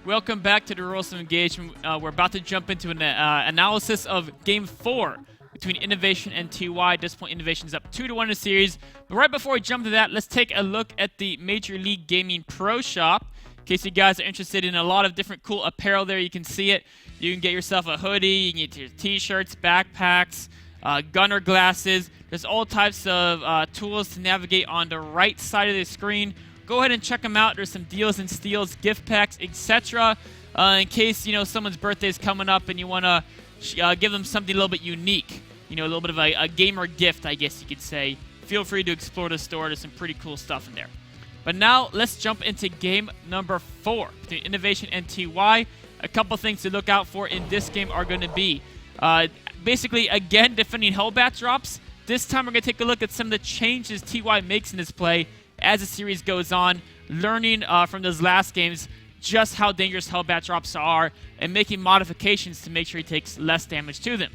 Welcome back to the Rules of Engagement. We're about to jump into an analysis of Game 4 between Innovation and TY. At this point, Innovation is up 2-1 in the series. But right before we jump to that, let's take a look at the Major League Gaming Pro Shop. In case you guys are interested in a lot of different cool apparel there, you can see it. You can get yourself a hoodie, you can get your t-shirts, backpacks, gunner glasses. There's all types of tools to navigate on the right side of the screen. Go ahead and check them out. There's some deals and steals, gift packs, etc. In case someone's birthday is coming up and you want to give them something a little bit unique, a little bit of a gamer gift, I guess you could say. Feel free to explore the store. There's some pretty cool stuff in there. But now let's jump into game number 4 between Innovation and TY. A couple things to look out for in this game are going to be basically again defending Hellbat drops. This time we're going to take a look at some of the changes TY makes in this play as the series goes on, learning from those last games just how dangerous Hellbat drops are and making modifications to make sure he takes less damage to them.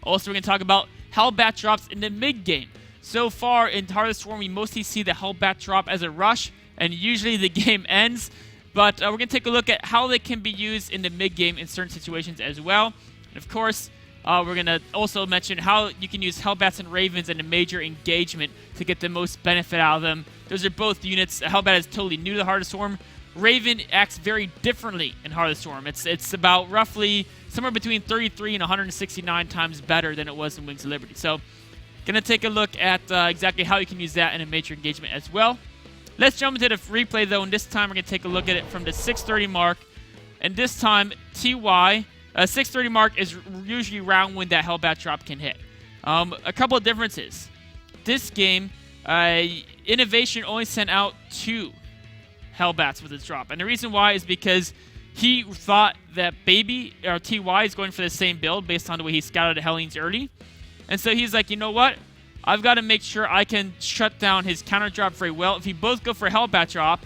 Also, we're going to talk about Hellbat drops in the mid-game. So far in Heart of the Swarm, we mostly see the Hellbat drop as a rush, and usually the game ends. But we're going to take a look at how they can be used in the mid-game in certain situations as well. And of course, we're going to also mention how you can use Hellbats and Ravens in a major engagement to get the most benefit out of them. Those are both units. Hellbat is totally new to the Heart of the Swarm. Raven acts very differently in Heart of the Swarm. It's about roughly somewhere between 33 and 169 times better than it was in Wings of Liberty. So, going to take a look at exactly how you can use that in a major engagement as well. Let's jump into the replay, though, and this time we're going to take a look at it from the 6:30 mark. And this time, TY, 6:30 mark is usually around when that Hellbat drop can hit. A couple of differences. This game, Innovation only sent out 2 Hellbats with its drop. And the reason why is because he thought that Baby, or TY, is going for the same build based on the way he scouted the Hellions early. And so he's like, you know what? I've got to make sure I can shut down his counter drop very well. If we both go for a Hellbat drop,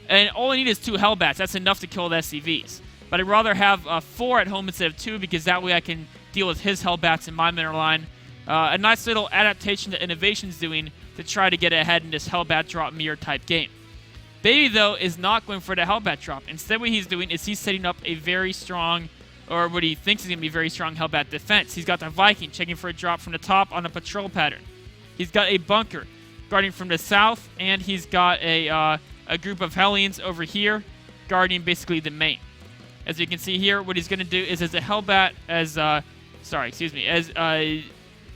and all I need is 2 Hellbats, that's enough to kill the SCVs. But I'd rather have 4 at home instead of 2, because that way I can deal with his Hellbats in my mineral line. A nice little adaptation that Innovation's doing to try to get ahead in this Hellbat drop mirror type game. Baby, though, is not going for the Hellbat drop. Instead, what he's doing is he's setting up a very strong, or what he thinks is going to be very strong Hellbat defense. He's got the Viking checking for a drop from the top on a patrol pattern. He's got a bunker guarding from the south, and he's got a group of Hellions over here guarding basically the main. As you can see here, what he's going to do is as a Hellbat, as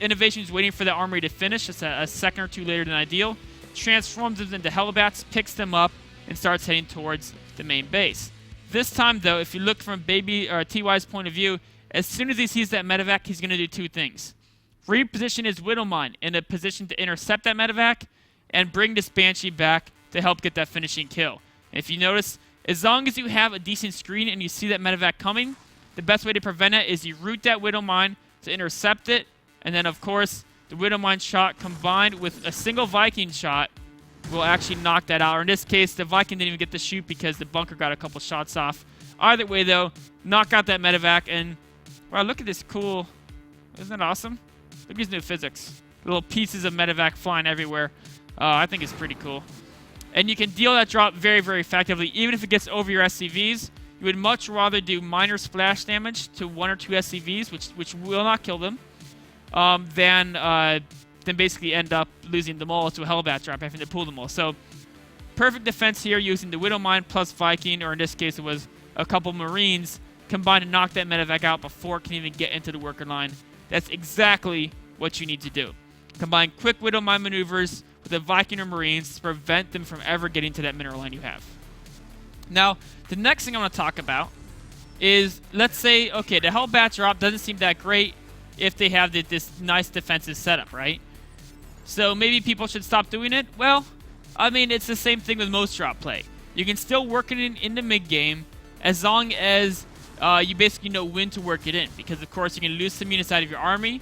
Innovation's waiting for the armory to finish, just a second or 2 later than ideal, transforms them into Hellbats, picks them up, and starts heading towards the main base. This time, though, if you look from Baby or TY's point of view, as soon as he sees that medevac, he's going to do 2 things. Reposition his Widowmine in a position to intercept that medevac, and bring this Banshee back to help get that finishing kill. And if you notice, as long as you have a decent screen and you see that medevac coming, the best way to prevent it is you root that Widowmine to intercept it, and then, of course, the Widowmine shot combined with a single Viking shot will actually knock that out. Or in this case, the Viking didn't even get to shoot because the bunker got a couple shots off. Either way, though, knock out that medevac, and wow, look at this cool. Isn't that awesome? Look at these new physics. Little pieces of medevac flying everywhere. I think it's pretty cool. And you can deal that drop very, very effectively. Even if it gets over your SCVs, you would much rather do minor splash damage to 1 or 2 SCVs, which will not kill them, than basically end up losing them all to a Hellbat drop, having to pull them all. So, perfect defense here using the Widowmine plus Viking, or in this case it was a couple Marines, combined to knock that medevac out before it can even get into the worker line. That's exactly what you need to do. Combine quick Widowmine maneuvers with the Viking or Marines to prevent them from ever getting to that mineral line you have. Now, the next thing I want to talk about is, let's say, okay, the Hellbat drop doesn't seem that great if they have this nice defensive setup, right? So maybe people should stop doing it? Well, I mean, it's the same thing with most drop play. You can still work it in the mid-game as long as you basically know when to work it in. Because, of course, you can lose some units out of your army,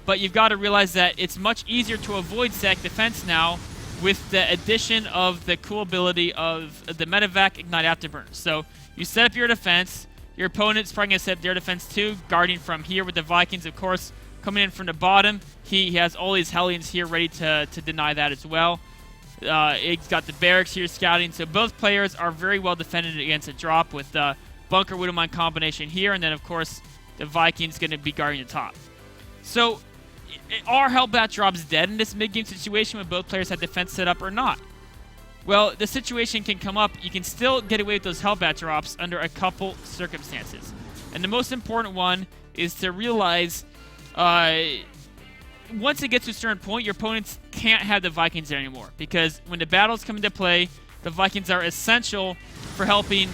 but you've got to realize that it's much easier to avoid sack defense now with the addition of the cool ability of the medevac ignite afterburn. So you set up your defense. Your opponent's probably going to set up their defense too, guarding from here with the Vikings, of course, coming in from the bottom. He has all these Hellions here ready to deny that as well. He's got the barracks here scouting, so both players are very well defended against a drop with bunker Widow Mine combination here, and then of course the Vikings going to be guarding the top. So are Hellbat drops dead in this mid-game situation when both players have defense set up or not? Well, the situation can come up. You can still get away with those Hellbat drops under a couple circumstances. And the most important one is to realize once it gets to a certain point, your opponents can't have the Vikings there anymore. Because when the battles come into play, the Vikings are essential for helping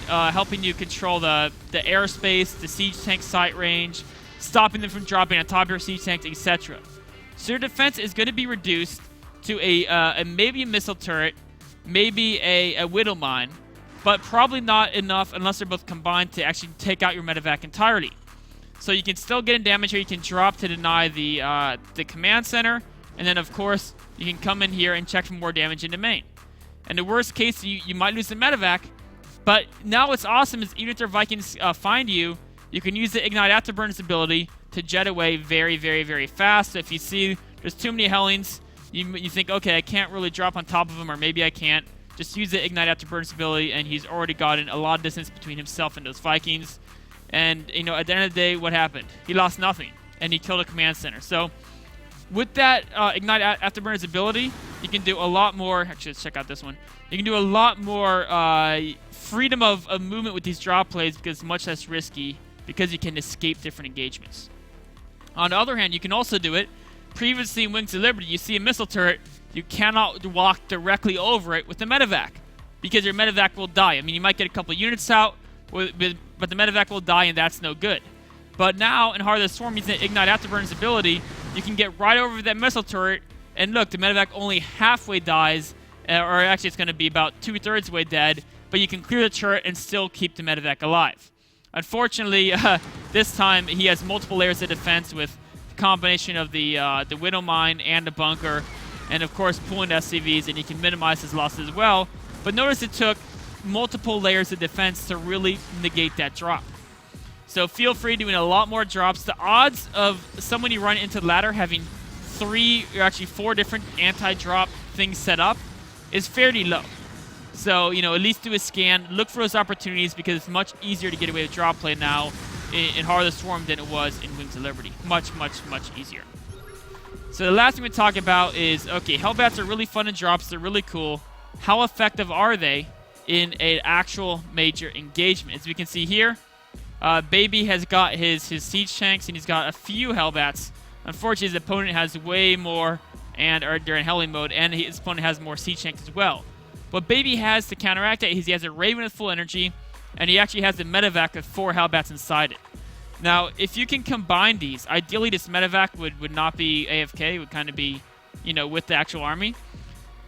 you control the airspace, the siege tank sight range, stopping them from dropping on top of your siege tanks, etc. So your defense is going to be reduced to maybe a missile turret, maybe a Widow Mine, but probably not enough unless they're both combined to actually take out your medevac entirely. So you can still get in damage here. You can drop to deny the command center, and then of course you can come in here and check for more damage into main. And the worst case, you might lose the medevac, but now what's awesome is even if their Vikings find you, you can use the Ignite Afterburn's ability to jet away very, very, very fast. So if you see there's too many Hellions, you think, okay, I can't really drop on top of him, or maybe I can't. Just use the Ignite Afterburn's ability, and he's already gotten a lot of distance between himself and those Vikings. And, you know, at the end of the day, what happened? He lost nothing, and he killed a command center. So with that Ignite Afterburn's ability, you can do a lot more. Actually, let's check out this one. You can do a lot more freedom of movement with these drop plays because it's much less risky because you can escape different engagements. On the other hand, you can also do it. Previously in Wings of Liberty, you see a missile turret, you cannot walk directly over it with the medevac because your medevac will die. I mean, you might get a couple units out, but the medevac will die, and that's no good. But now, in Heart of the Storm, using the Ignite Afterburn's ability, you can get right over that missile turret, and look, the medevac only halfway dies, or actually it's going to be about 2/3 way dead, but you can clear the turret and still keep the medevac alive. Unfortunately, this time he has multiple layers of defense with the combination of the Widow Mine and the bunker, and of course pulling SCVs, and he can minimize his losses as well. But notice it took multiple layers of defense to really negate that drop. So feel free doing a lot more drops. The odds of someone you run into the ladder having 3 or actually 4 different anti-drop things set up is fairly low. So, you know, at least do a scan, look for those opportunities because it's much easier to get away with drop play now in Heart of the Swarm than it was in Wings of Liberty. Much, much, much easier. So the last thing we talk about is, okay, Hellbats are really fun in drops, they're really cool. How effective are they in an actual major engagement? As we can see here, Baby has got his siege tanks and he's got a few Hellbats. Unfortunately, his opponent has way more and are during Helly mode, and his opponent has more siege tanks as well. What Baby has to counteract that is he has a Raven with full energy, and he actually has the medevac with 4 Hellbats inside it. Now, if you can combine these, ideally this medevac would not be AFK, it would kind of be, you know, with the actual army.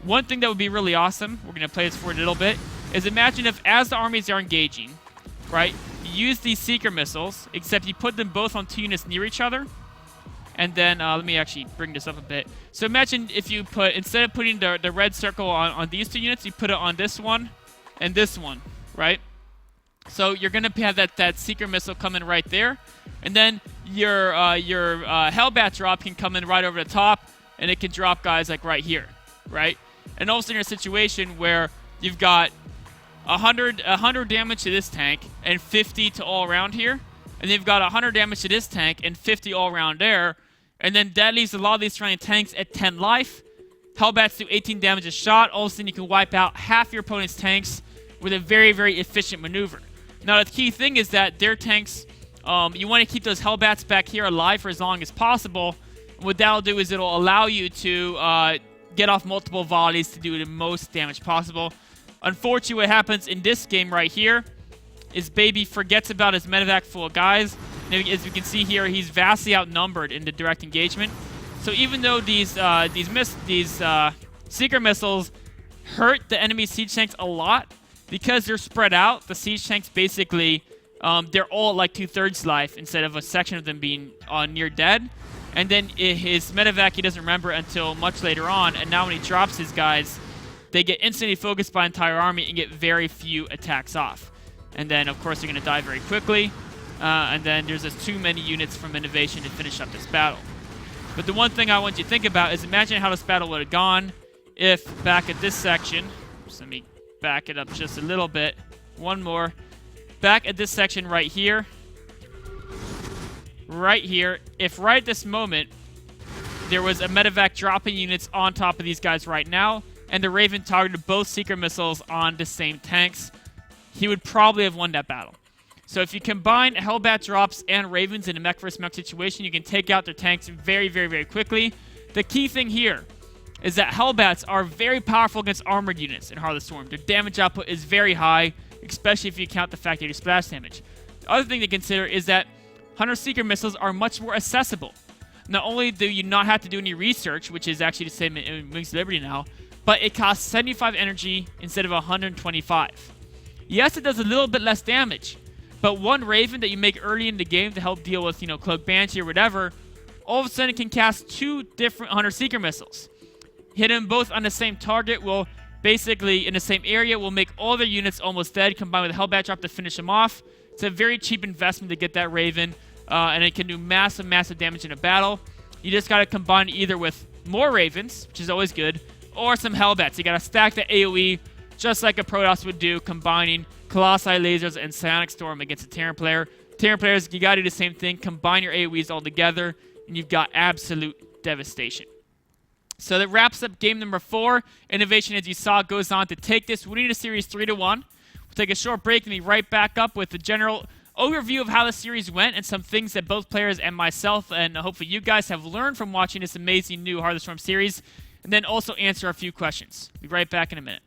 One thing that would be really awesome, we're going to play this for a little bit, is imagine if as the armies are engaging, right, you use these Seeker missiles, except you put them both on 2 units near each other. And then, let me actually bring this up a bit. So imagine if you put, instead of putting the red circle on these 2 units, you put it on this one and this one, right? So you're going to have that Seeker missile coming right there. And then your Hellbat drop can come in right over the top, and it can drop guys like right here, right? And also in a situation where you've got 100 damage to this tank and 50 to all around here. And you've got 100 damage to this tank and 50 all around there. And then that leaves a lot of these surrounding tanks at 10 life. Hellbats do 18 damage a shot. All of a sudden you can wipe out half your opponent's tanks with a very, very efficient maneuver. Now the key thing is that their tanks, you want to keep those Hellbats back here alive for as long as possible. What that'll do is it'll allow you to get off multiple volleys to do the most damage possible. Unfortunately, what happens in this game right here is Baby forgets about his medevac full of guys. And as we can see here, he's vastly outnumbered in the direct engagement. So even though these Seeker missiles hurt the enemy siege tanks a lot, because they're spread out, the siege tanks basically, they're all at like 2/3 life instead of a section of them being near dead. And then his medevac he doesn't remember until much later on, and now when he drops his guys, they get instantly focused by entire army and get very few attacks off. And then, of course, they're going to die very quickly. And then there's just too many units from Innovation to finish up this battle. But the one thing I want you to think about is imagine how this battle would have gone if back at this section, just let me back it up just a little bit, one more. back at this section right here, if right at this moment there was a medevac dropping units on top of these guys right now, and the Raven targeted both Seeker missiles on the same tanks, he would probably have won that battle. So if you combine Hellbat drops and Ravens in a mech versus mech situation, you can take out their tanks very, very, very quickly. The key thing here is that Hellbats are very powerful against armored units in Heart of the Storm. Their damage output is very high, especially if you count the fact they do splash damage. The other thing to consider is that Hunter-Seeker missiles are much more accessible. Not only do you not have to do any research, which is actually the same in Wings of Liberty now, but it costs 75 energy instead of 125. Yes, it does a little bit less damage, but one Raven that you make early in the game to help deal with, Cloak Banshee or whatever, all of a sudden can cast 2 different Hunter-Seeker missiles. Hit them both on the same target will basically, in the same area, will make all their units almost dead, combined with a Hellbat drop to finish them off. It's a very cheap investment to get that Raven, and it can do massive, massive damage in a battle. You just got to combine either with more Ravens, which is always good, or some Hellbats. You got to stack the AoE just like a Protoss would do, combining Colossi lasers and Psionic Storm against a Terran player. Terran players, you got to do the same thing. Combine your AoEs all together, and you've got absolute devastation. So that wraps up game number 4. Innovation, as you saw, goes on to take this, winning the series 3-1. We'll take a short break and be right back up with the general overview of how the series went and some things that both players and myself and hopefully you guys have learned from watching this amazing new Heart of the Storm series, and then also answer a few questions. Be right back in a minute.